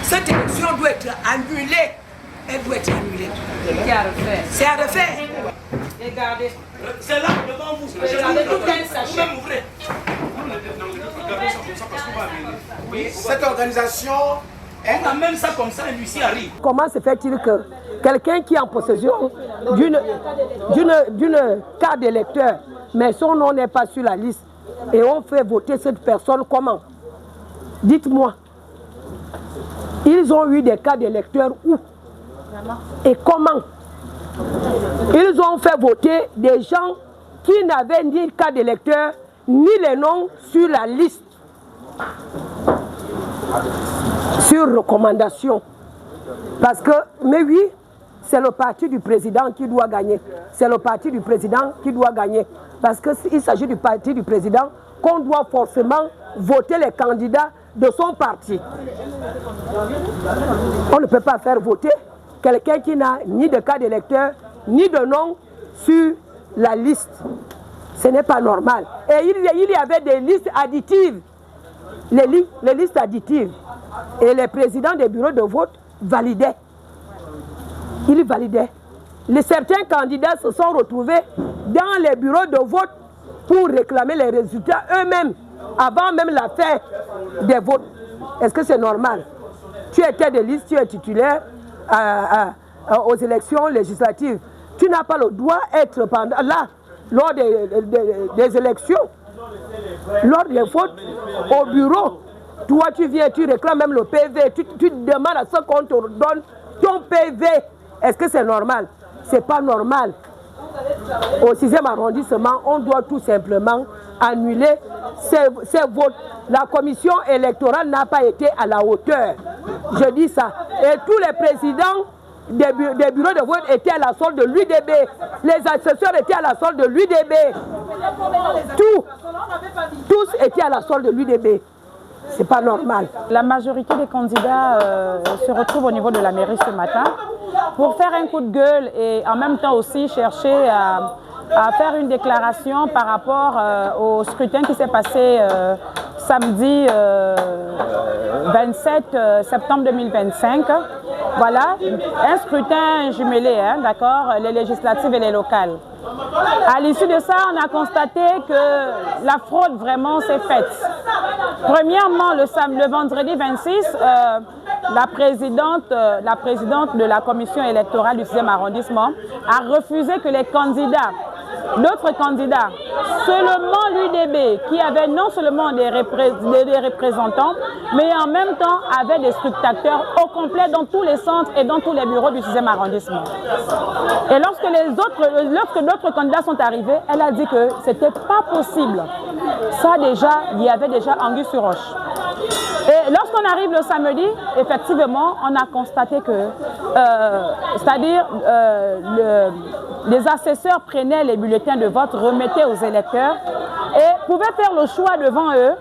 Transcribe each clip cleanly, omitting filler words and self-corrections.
Cette élection doit être annulée. Elle doit être annulée. C'est à refaire. Regardez. C'est là devant vous. Regardez tout un sachet. Cette organisation, elle a même ça comme ça, et Lucie arrive. Comment se fait-il que quelqu'un qui est en possession d'une carte d'électeur, mais son nom n'est pas sur la liste, et on fait voter cette personne comment? Dites-moi. Ils ont eu des cartes d'électeurs où? Et comment? Ils ont fait voter des gens qui n'avaient ni carte d'électeur, ni les noms sur la liste. Sur recommandation. Parce que, mais oui, c'est le parti du président qui doit gagner. C'est le parti du président qui doit gagner. Parce qu'il s'agit du parti du président qu'on doit forcément voter les candidats de son parti. On ne peut pas faire voter quelqu'un qui n'a ni de carte d'électeur, ni de nom sur la liste. Ce n'est pas normal. Et il y avait des listes additives. Les listes additives. Et les présidents des bureaux de vote validaient. Ils validaient. Certains candidats se sont retrouvés dans les bureaux de vote pour réclamer les résultats eux-mêmes, avant même la fin des votes. Est-ce que c'est normal? Tu étais de liste, tu es titulaire aux élections législatives. Tu n'as pas le droit d'être là, lors des élections, lors des votes, au bureau. Toi, tu viens, tu réclames même le PV, tu demandes à ce qu'on te donne ton PV. Est-ce que c'est normal? Ce n'est pas normal. Au 6e arrondissement, on doit tout simplement annuler ces votes. La commission électorale n'a pas été à la hauteur. Je dis ça. Et tous les présidents des bureaux de vote étaient à la solde de l'UDB. Les assesseurs étaient à la solde de l'UDB. Tous étaient à la solde de l'UDB. C'est pas normal. La majorité des candidats se retrouvent au niveau de la mairie ce matin pour faire un coup de gueule et en même temps aussi chercher à faire une déclaration par rapport au scrutin qui s'est passé samedi 27 septembre 2025. Voilà, un scrutin jumelé, hein, d'accord, les législatives et les locales. À l'issue de ça, on a constaté que la fraude vraiment s'est faite. Premièrement, le vendredi 26, la présidente de la commission électorale du 6e arrondissement a refusé que les candidats, d'autres candidats, seulement l'UDB, qui avait non seulement des représentants, mais en même temps avait des scrutateurs au complet dans tous les centres et dans tous les bureaux du 6e arrondissement. Et lorsque d'autres candidats sont arrivés, elle a dit que ce n'était pas possible. Ça déjà, il y avait déjà anguille sur roche. Et lorsqu'on arrive le samedi, effectivement, on a constaté que, c'est-à-dire, les assesseurs prenaient les bulletins de vote, remettaient aux électeurs et pouvaient faire le choix devant eux,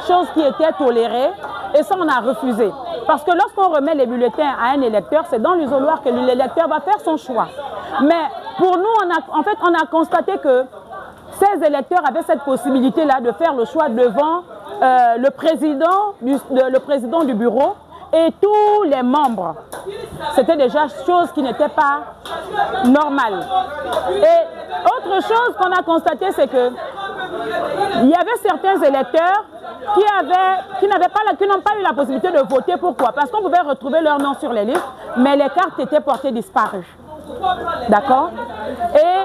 chose qui était tolérée, et ça on a refusé. Parce que lorsqu'on remet les bulletins à un électeur, c'est dans l'isoloir que l'électeur va faire son choix. Mais pour nous, on a constaté que ces électeurs avaient cette possibilité-là de faire le choix devant le président du bureau et tous les membres. C'était déjà chose qui n'était pas normale. Et autre chose qu'on a constaté, c'est que il y avait certains électeurs qui n'ont pas eu la possibilité de voter. Pourquoi? Parce qu'on pouvait retrouver leur nom sur les listes, mais les cartes étaient portées disparues. D'accord? Et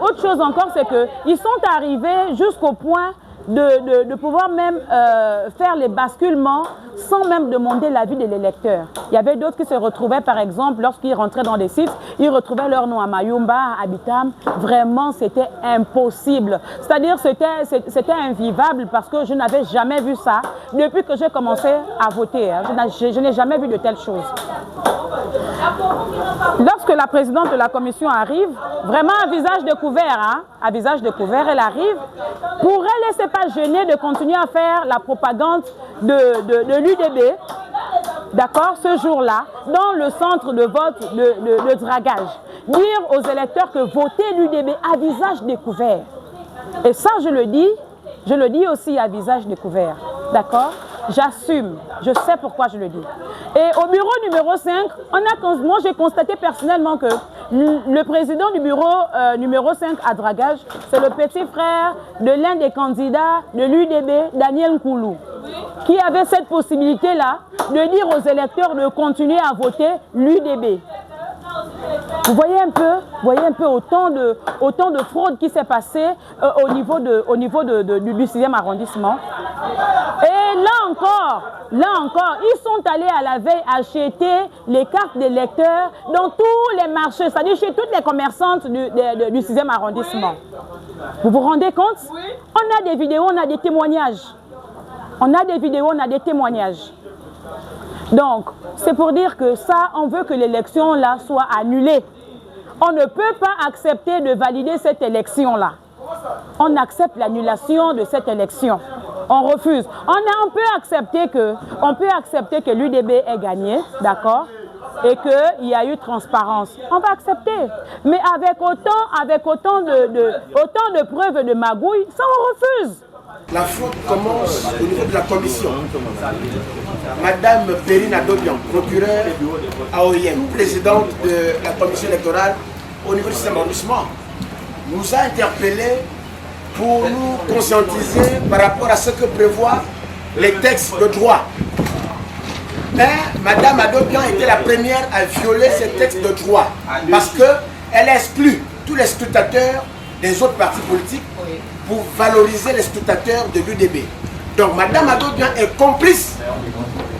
autre chose encore, c'est qu'ils sont arrivés jusqu'au point de pouvoir même faire les basculements sans même demander l'avis de l'électeur. Il y avait d'autres qui se retrouvaient, par exemple, lorsqu'ils rentraient dans des sites, ils retrouvaient leur nom à Mayumba, à Abitam. Vraiment, c'était impossible. C'est-à-dire, c'était invivable parce que je n'avais jamais vu ça depuis que j'ai commencé à voter. Hein. Je n'ai jamais vu de telles choses. Lorsque la présidente de la commission arrive, vraiment à visage découvert, hein, à visage découvert, elle arrive. Pour elle, elle ne s'est pas gênée de continuer à faire la propagande de l'UDB, d'accord, ce jour-là, dans le centre de vote de dragage. Dire aux électeurs que voter l'UDB à visage découvert. Et ça, je le dis aussi à visage découvert, d'accord. j'assume, je sais pourquoi je le dis. Et au bureau numéro 5, moi j'ai constaté personnellement que le président du bureau numéro 5 à Dragage, c'est le petit frère de l'un des candidats de l'UDB, Daniel Nkoulou, qui avait cette possibilité-là de dire aux électeurs de continuer à voter l'UDB. Vous voyez un peu autant de fraude qui s'est passé au niveau du 6e arrondissement. Et là encore, ils sont allés à la veille acheter les cartes d'électeurs dans tous les marchés, c'est-à-dire chez toutes les commerçantes du 6e arrondissement. Vous vous rendez compte? On a des vidéos, on a des témoignages. Donc, c'est pour dire que ça, on veut que l'élection là soit annulée. On ne peut pas accepter de valider cette élection-là. On accepte l'annulation de cette élection. On refuse. On peut accepter que l'UDB ait gagné, d'accord, et qu'il y a eu transparence. On va accepter. Mais avec autant de preuves de magouille, ça on refuse. La fraude commence au niveau de la commission. Madame Perrine Adobian, procureure AOIM, présidente de la commission électorale au niveau du 6e arrondissement, nous a interpellés pour nous conscientiser par rapport à ce que prévoient les textes de droit. Mais Madame Adobian était la première à violer ces textes de droit parce qu'elle exclut tous les scrutateurs des autres partis politiques pour valoriser les scrutateurs de l'UDB. Donc Madame Adobian est complice,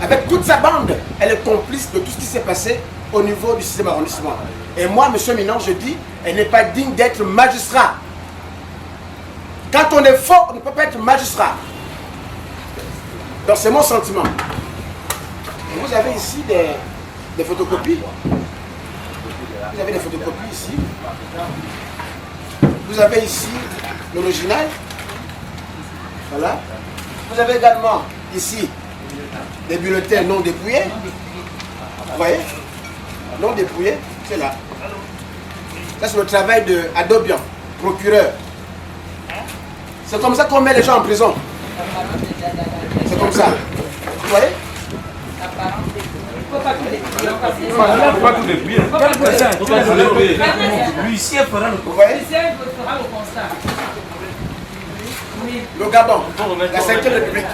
avec toute sa bande, elle est complice de tout ce qui s'est passé au niveau du 6e arrondissement. Et moi, M. Minan, je dis, elle n'est pas digne d'être magistrat. Quand on est faux, on ne peut pas être magistrat. Donc c'est mon sentiment. Et vous avez ici des photocopies. Vous avez des photocopies ici. Vous avez ici l'original. Voilà. Vous avez également ici des bulletins non dépouillés. Vous voyez? Non dépouillés, c'est là. Ça, c'est le travail de Adobian, procureur. C'est comme ça qu'on met les gens en prison. C'est comme ça. Vous voyez? Pas tout dépouiller. L'huissier fera le Le Gabon, la 5e République.